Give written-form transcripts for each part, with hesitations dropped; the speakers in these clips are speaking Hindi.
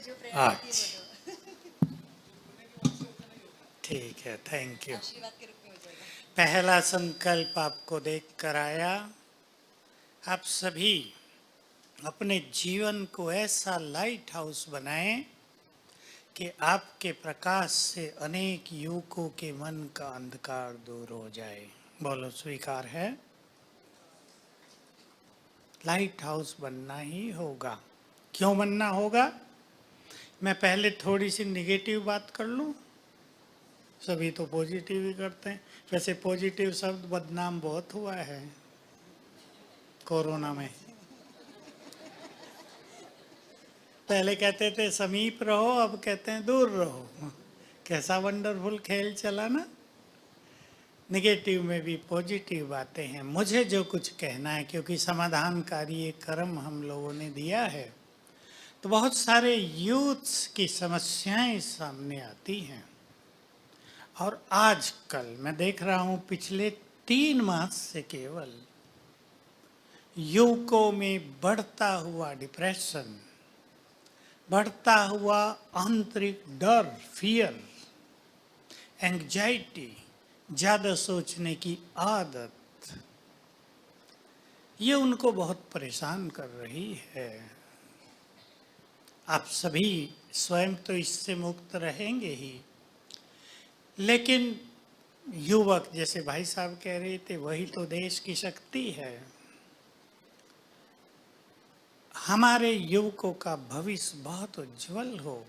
जो प्रेरणा थी अच्छा, वो दो। ठीक है, थैंक यू। आशीर्वाद के रूप में हो जाएगा। पहला संकल्प आपको देख कर आया। आप सभी अपने जीवन को ऐसा लाइट हाउस बनाएं कि आपके प्रकाश से अनेक युवकों के मन का अंधकार दूर हो जाए। बोलो, स्वीकार है? लाइट हाउस बनना ही होगा। क्यों बनना होगा? मैं पहले थोड़ी सी निगेटिव बात कर लूं। सभी तो पॉजिटिव ही करते हैं। वैसे पॉजिटिव शब्द बदनाम बहुत हुआ है कोरोना में। पहले कहते थे समीप रहो, अब कहते हैं दूर रहो। कैसा वंडरफुल खेल चला ना। निगेटिव में भी पॉजिटिव बातें हैं। मुझे जो कुछ कहना है, क्योंकि समाधानकारी एक कर्म हम लोगों ने दिया है, तो बहुत सारे यूथ्स की समस्याएं सामने आती हैं। और आजकल मैं देख रहा हूं पिछले 3 माह से केवल युवकों में बढ़ता हुआ डिप्रेशन, बढ़ता हुआ आंतरिक डर, फियर, एंग्जाइटी, ज्यादा सोचने की आदत, ये उनको बहुत परेशान कर रही है। आप सभी स्वयं तो इससे मुक्त रहेंगे ही, लेकिन युवक, जैसे भाई साहब कह रहे थे, वही तो देश की शक्ति है। हमारे युवकों का भविष्य बहुत उज्जवल हो,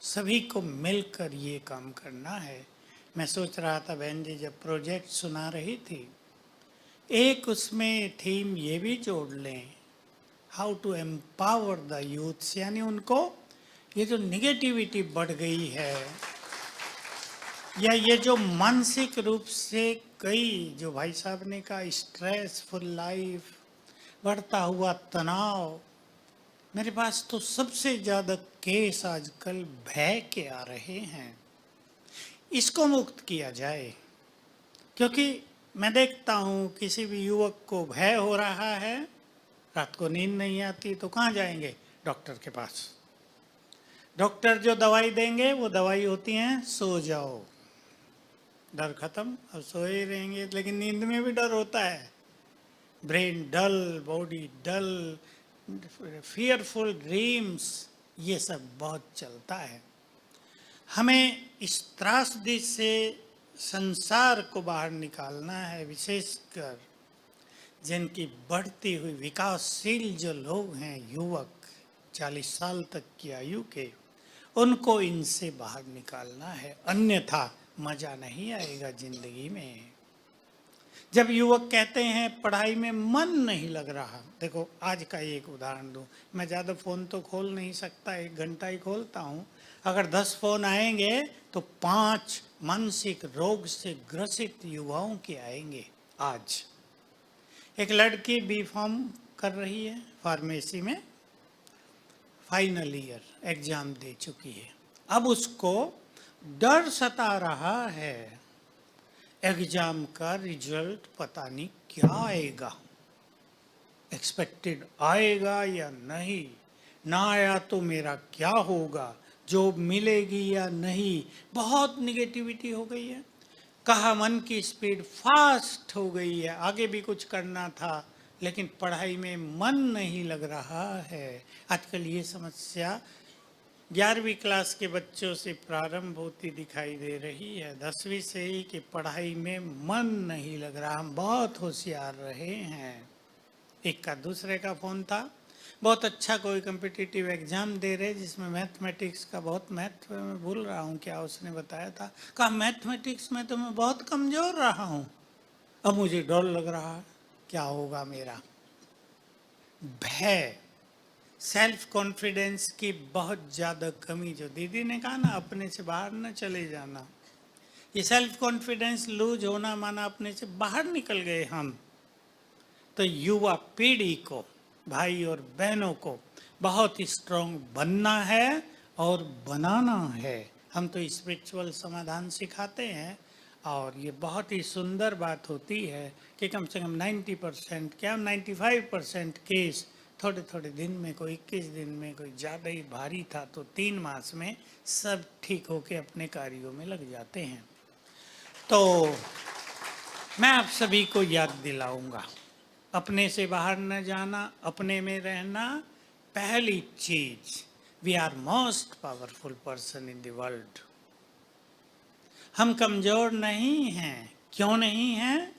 सभी को मिलकर ये काम करना है। मैं सोच रहा था बहन जी जब प्रोजेक्ट सुना रही थी, एक उसमें थीम ये भी जोड़ लें, how to empower the youth, यानी उनको ये जो निगेटिविटी बढ़ गई है, या ये जो मानसिक रूप से कई, जो भाई साहब ने कहा स्ट्रेसफुल लाइफ, बढ़ता हुआ तनाव, मेरे पास तो सबसे ज्यादा केस आजकल भय के आ रहे हैं। इसको मुक्त किया जाए, क्योंकि मैं देखता हूं किसी भी युवक को भय हो रहा है, रात को नींद नहीं आती, तो कहाँ जाएंगे? डॉक्टर के पास। डॉक्टर जो दवाई देंगे वो दवाई होती है सो जाओ, डर खत्म। अब सोए रहेंगे, लेकिन नींद में भी डर होता है। ब्रेन डल, बॉडी डल, फियरफुल ड्रीम्स, ये सब बहुत चलता है। हमें इस त्रासदी से संसार को बाहर निकालना है, विशेषकर जिनकी बढ़ती हुई विकासशील जो लोग हैं, युवक 40 साल तक की आयु के, उनको इनसे बाहर निकालना है, अन्यथा मजा नहीं आएगा जिंदगी में। जब युवक कहते हैं पढ़ाई में मन नहीं लग रहा, देखो आज का एक उदाहरण दूं, मैं ज़्यादा फ़ोन तो खोल नहीं सकता, 1 घंटा ही खोलता हूं। अगर 10 फ़ोन आएंगे तो 5 मानसिक रोग से ग्रसित युवाओं के आएंगे। आज एक लड़की बी फार्म कर रही है फार्मेसी में, फाइनल ईयर एग्जाम दे चुकी है। अब उसको डर सता रहा है, एग्जाम का रिजल्ट पता नहीं क्या आएगा, एक्सपेक्टेड आएगा या नहीं, ना आया तो मेरा क्या होगा, जॉब मिलेगी या नहीं। बहुत निगेटिविटी हो गई है। कहा मन की स्पीड फास्ट हो गई है, आगे भी कुछ करना था लेकिन पढ़ाई में मन नहीं लग रहा है। आजकल ये समस्या 11वीं क्लास के बच्चों से प्रारंभ होती दिखाई दे रही है, 10वीं से ही, कि पढ़ाई में मन नहीं लग रहा। हम बहुत होशियार रहे हैं। एक का दूसरे का फोन था, बहुत अच्छा कोई कम्पिटिटिव एग्जाम दे रहे जिसमें मैथमेटिक्स का बहुत महत्व, मैं भूल रहा हूँ क्या उसने बताया था, कहा मैथमेटिक्स में तो मैं बहुत कमजोर रहा हूँ, अब मुझे डर लग रहा है क्या होगा मेरा। भय, सेल्फ कॉन्फिडेंस की बहुत ज़्यादा कमी, जो दीदी ने कहा ना अपने से बाहर न चले जाना, ये सेल्फ कॉन्फिडेंस लूज होना माना अपने से बाहर निकल गए हम। तो युवा पीढ़ी को, भाई और बहनों को बहुत स्ट्रांग बनना है और बनाना है। हम तो स्पिरिचुअल समाधान सिखाते हैं, और ये बहुत ही सुंदर बात होती है कि कम से कम 90% क्या 95% केस थोड़े थोड़े दिन में, कोई 21 दिन में, कोई ज़्यादा ही भारी था तो 3 मास में सब ठीक होके अपने कार्यों में लग जाते हैं। तो मैं आप सभी को याद दिलाऊंगा, अपने से बाहर न जाना, अपने में रहना। पहली चीज, we are most powerful person in the world. हम कमजोर नहीं हैं। क्यों नहीं हैं?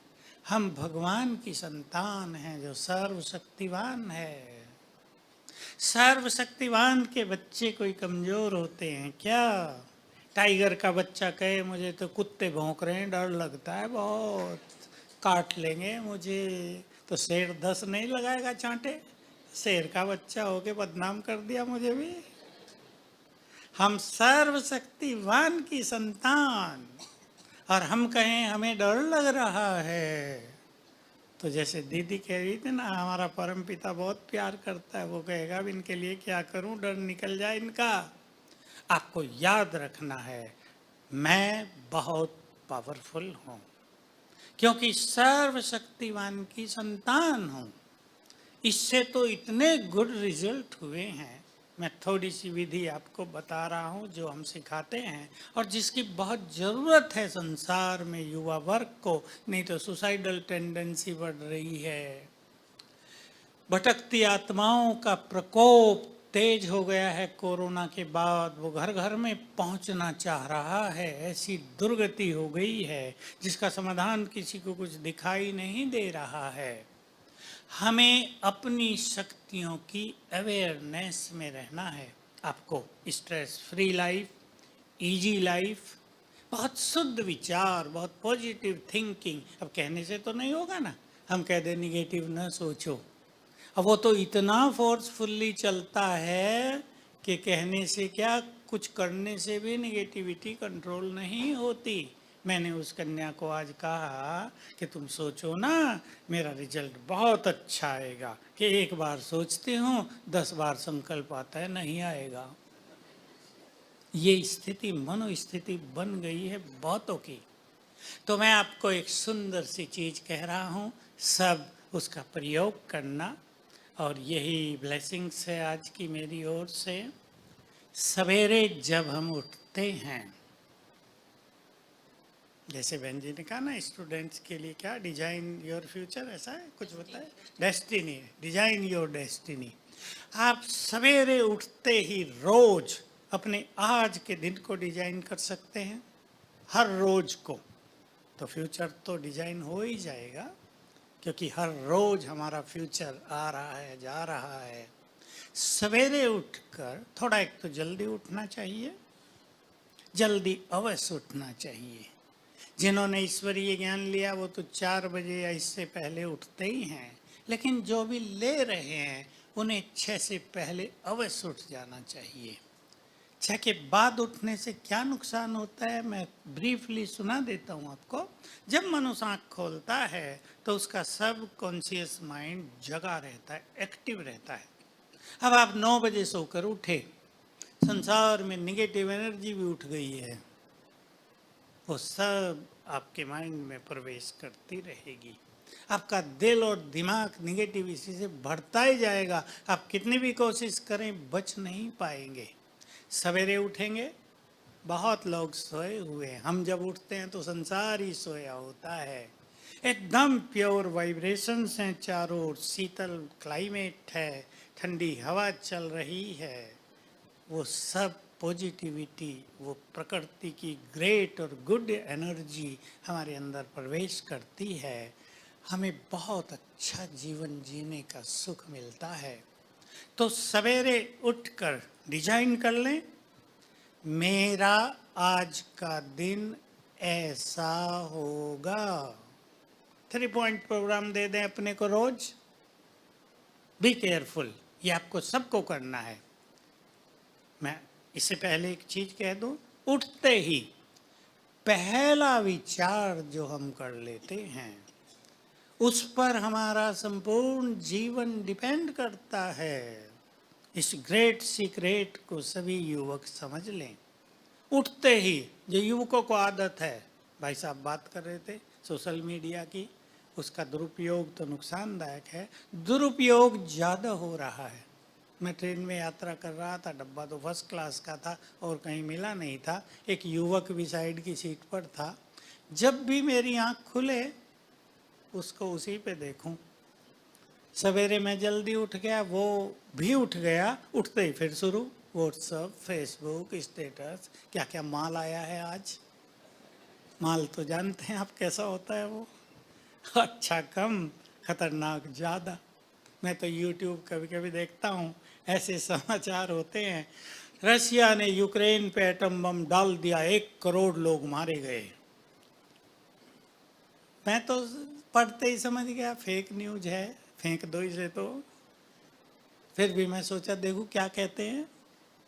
हम भगवान की संतान हैं जो सर्वशक्तिवान है। सर्वशक्तिवान के बच्चे कोई कमजोर होते हैं क्या? टाइगर का बच्चा कहे मुझे तो कुत्ते भौंक रहे हैं, डर लगता है बहुत, काट लेंगे मुझे, तो शेर 10 नहीं लगाएगा चांटे? शेर का बच्चा होके बदनाम कर दिया मुझे भी। हम सर्वशक्तिवान की संतान, और हम कहें हमें डर लग रहा है, तो जैसे दीदी कह रही थी ना, हमारा परम पिता बहुत प्यार करता है, वो कहेगा अब इनके लिए क्या करूं, डर निकल जाए इनका। आपको याद रखना है, मैं बहुत पावरफुल हूं क्योंकि सर्वशक्तिवान की संतान हूं। इससे तो इतने गुड रिजल्ट हुए हैं। मैं थोड़ी सी विधि आपको बता रहा हूं जो हम सिखाते हैं और जिसकी बहुत ज़रूरत है संसार में युवा वर्ग को, नहीं तो सुसाइडल टेंडेंसी बढ़ रही है। भटकती आत्माओं का प्रकोप तेज हो गया है कोरोना के बाद, वो घर घर में पहुंचना चाह रहा है। ऐसी दुर्गति हो गई है जिसका समाधान किसी को कुछ दिखाई नहीं दे रहा है। हमें अपनी शक्तियों की अवेयरनेस में रहना है। आपको stress free life, easy life, बहुत शुद्ध विचार, बहुत पॉजिटिव थिंकिंग। अब कहने से तो नहीं होगा ना, हम कह दे निगेटिव न सोचो, अब वो तो इतना फोर्सफुल्ली चलता है कि कहने से क्या, कुछ करने से भी निगेटिविटी कंट्रोल नहीं होती। मैंने उस कन्या को आज कहा कि तुम सोचो ना, मेरा रिजल्ट बहुत अच्छा आएगा, कि एक बार सोचती हूँ 10 बार संकल्प आता है नहीं आएगा। ये स्थिति मनोस्थिति बन गई है बहुतों की। तो मैं आपको एक सुंदर सी चीज कह रहा हूँ, सब उसका प्रयोग करना, और यही ब्लेसिंग्स है आज की मेरी ओर से। सवेरे जब हम उठते हैं, जैसे बहन जी ने कहा ना, स्टूडेंट्स के लिए क्या डिजाइन योर फ्यूचर, ऐसा है कुछ बताए, डेस्टिनी, डिजाइन योर डेस्टिनी। आप सवेरे उठते ही रोज अपने आज के दिन को डिजाइन कर सकते हैं, हर रोज को, तो फ्यूचर तो डिजाइन हो ही जाएगा, क्योंकि हर रोज हमारा फ्यूचर आ रहा है, जा रहा है। सवेरे उठकर थोड़ा, एक तो जल्दी उठना चाहिए, जल्दी अवश्य उठना चाहिए। जिन्होंने ईश्वरीय ज्ञान लिया वो तो 4 बजे या इससे पहले उठते ही हैं, लेकिन जो भी ले रहे हैं उन्हें 6 से पहले अवश्य उठ जाना चाहिए। 6 के बाद उठने से क्या नुकसान होता है, मैं ब्रीफली सुना देता हूँ आपको। जब मनुष्य आँख खोलता है तो उसका सब कॉन्शियस माइंड जगा रहता है, एक्टिव रहता है। अब आप 9 बजे सोकर उठे, संसार में निगेटिव एनर्जी भी उठ गई है, वो सब आपके माइंड में प्रवेश करती रहेगी। आपका दिल और दिमाग निगेटिविटी से बढ़ता ही जाएगा। आप कितनी भी कोशिश करें बच नहीं पाएंगे। सवेरे उठेंगे, बहुत लोग सोए हुए हैं, हम जब उठते हैं तो संसार ही सोया होता है। एकदम प्योर वाइब्रेशंस हैं चारों ओर, शीतल क्लाइमेट है, ठंडी हवा चल रही है, वो सब पॉजिटिविटी, वो प्रकृति की ग्रेट और गुड एनर्जी हमारे अंदर प्रवेश करती है। हमें बहुत अच्छा जीवन जीने का सुख मिलता है। तो सवेरे उठकर डिजाइन कर लें, मेरा आज का दिन ऐसा होगा। 3 पॉइंट प्रोग्राम दे दें अपने को रोज। बी केयरफुल, ये आपको सबको करना है। मैं इससे पहले एक चीज कह दूं, उठते ही पहला विचार जो हम कर लेते हैं उस पर हमारा संपूर्ण जीवन डिपेंड करता है। इस ग्रेट सीक्रेट को सभी युवक समझ लें। उठते ही, जो युवकों को आदत है, भाई साहब बात कर रहे थे सोशल मीडिया की, उसका दुरुपयोग तो नुकसानदायक है, दुरुपयोग ज़्यादा हो रहा है। मैं ट्रेन में यात्रा कर रहा था, डब्बा तो फर्स्ट क्लास का था और कहीं मिला नहीं था, एक युवक भी साइड की सीट पर था। जब भी मेरी आँख खुले उसको उसी पे देखूं। सवेरे मैं जल्दी उठ गया, वो भी उठ गया, उठते ही फिर शुरू व्हाट्सअप, फेसबुक, स्टेटस, क्या क्या माल आया है आज। माल तो जानते हैं आप कैसा होता है वो, अच्छा कम, खतरनाक ज़्यादा। मैं तो यूट्यूब कभी कभी देखता हूँ, ऐसे समाचार होते हैं, रशिया ने यूक्रेन पे एटम बम डाल दिया, 1 करोड़ लोग मारे गए। मैं तो पढ़ते ही समझ गया फेक न्यूज है, फेंक दो इसे। तो फिर भी मैं सोचा देखूं क्या कहते हैं।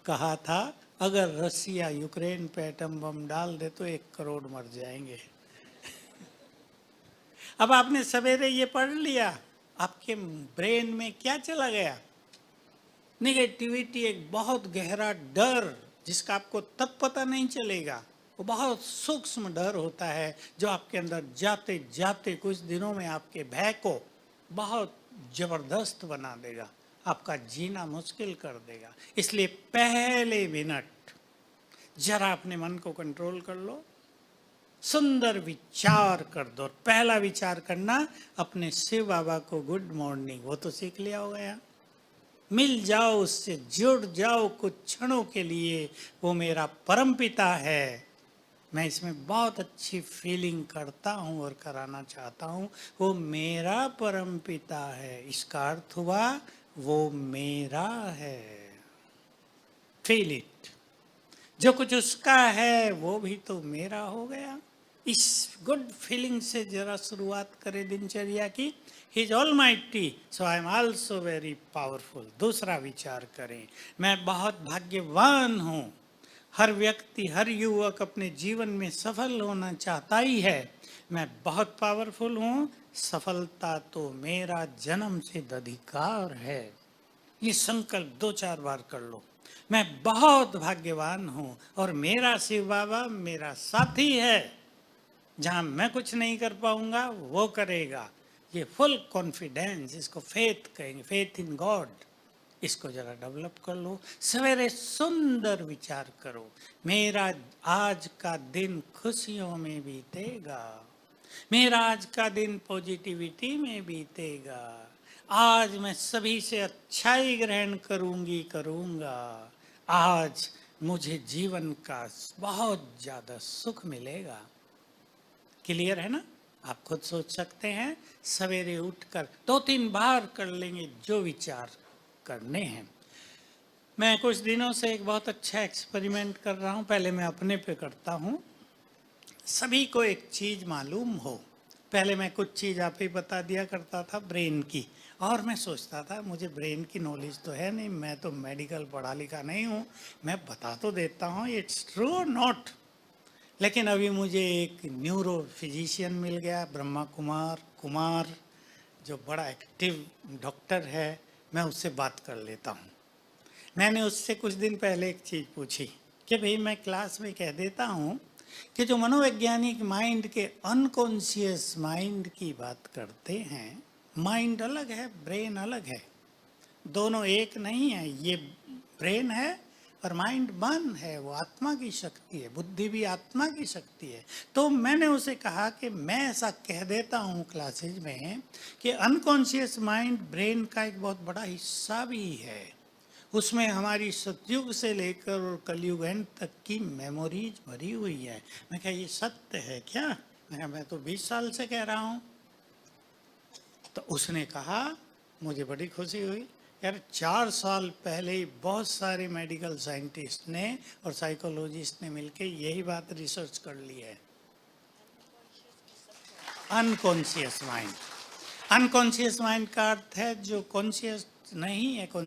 कहा था अगर रसिया यूक्रेन पे एटम बम डाल दे तो 1 करोड़ मर जाएंगे। अब आपने सवेरे ये पढ़ लिया, आपके ब्रेन में क्या चला गया? निगेटिविटी, एक बहुत गहरा डर जिसका आपको तब पता नहीं चलेगा। वो बहुत सूक्ष्म डर होता है जो आपके अंदर जाते जाते कुछ दिनों में आपके भय को बहुत जबरदस्त बना देगा, आपका जीना मुश्किल कर देगा। इसलिए पहले मिनट जरा अपने मन को कंट्रोल कर लो, सुंदर विचार कर दो। पहला विचार करना, अपने शिव बाबा को गुड मॉर्निंग, वो तो सीख लिया होगा यार। मिल जाओ उससे, जुड़ जाओ कुछ क्षणों के लिए, वो मेरा परमपिता है। मैं इसमें बहुत अच्छी फीलिंग करता हूँ और कराना चाहता हूँ। वो मेरा परमपिता है, इसका अर्थ हुआ वो मेरा है। फील इट, जो कुछ उसका है वो भी तो मेरा हो गया। इस गुड फीलिंग से जरा शुरुआत करें दिनचर्या की। He is all mighty so I am also very powerful. दूसरा विचार करें, मैं बहुत भाग्यवान हूँ। हर व्यक्ति, हर युवक अपने जीवन में सफल होना चाहता ही है। मैं बहुत पावरफुल हूँ, सफलता तो मेरा जन्म सिद्ध अधिकार है। ये संकल्प 2-4 बार कर लो। मैं बहुत भाग्यवान हूँ और मेरा शिव बाबा मेरा साथी है, जहाँ मैं कुछ नहीं कर पाऊंगा वो करेगा। ये फुल कॉन्फिडेंस, इसको फेथ कहेंगे, फेथ इन गॉड। इसको जरा डेवलप कर लो। सवेरे सुंदर विचार करो, मेरा आज का दिन खुशियों में बीतेगा, मेरा आज का दिन पॉजिटिविटी में बीतेगा, आज मैं सभी से अच्छाई ग्रहण करूंगा, आज मुझे जीवन का बहुत ज्यादा सुख मिलेगा। क्लियर है ना? आप खुद सोच सकते हैं। सवेरे उठकर 2-3 बार कर लेंगे जो विचार करने हैं। मैं कुछ दिनों से एक बहुत अच्छा एक्सपेरिमेंट कर रहा हूँ, पहले मैं अपने पे करता हूँ। सभी को एक चीज़ मालूम हो, पहले मैं कुछ चीज़ आप ही बता दिया करता था ब्रेन की, और मैं सोचता था मुझे ब्रेन की नॉलेज तो है नहीं, मैं तो मेडिकल पढ़ा लिखा नहीं हूँ, मैं बता तो देता हूँ इट्स ट्रू और नॉट। लेकिन अभी मुझे एक न्यूरो फिजिशियन मिल गया, ब्रह्मा कुमार, जो बड़ा एक्टिव डॉक्टर है, मैं उससे बात कर लेता हूँ। मैंने उससे कुछ दिन पहले एक चीज़ पूछी कि भाई मैं क्लास में कह देता हूँ कि जो मनोवैज्ञानिक माइंड के अनकॉन्शियस माइंड की बात करते हैं, माइंड अलग है, ब्रेन अलग है, दोनों एक नहीं है। ये ब्रेन है और माइंड मन है, वो आत्मा की शक्ति है, बुद्धि भी आत्मा की शक्ति है। तो मैंने उसे कहा कि मैं ऐसा कह देता हूँ क्लासेज में कि अनकॉन्शियस माइंड ब्रेन का एक बहुत बड़ा हिस्सा भी है, उसमें हमारी सतयुग से लेकर और कलयुग एंड तक की मेमोरीज भरी हुई है। मैं कहा ये सत्य है क्या? मैं तो 20 साल से कह रहा हूँ। तो उसने कहा, मुझे बड़ी खुशी हुई यार, 4 साल पहले ही बहुत सारे मेडिकल साइंटिस्ट ने और साइकोलॉजिस्ट ने मिलकर यही बात रिसर्च कर ली है। अनकॉन्शियस माइंड, अनकॉन्शियस माइंड का अर्थ है जो कॉन्शियस नहीं है,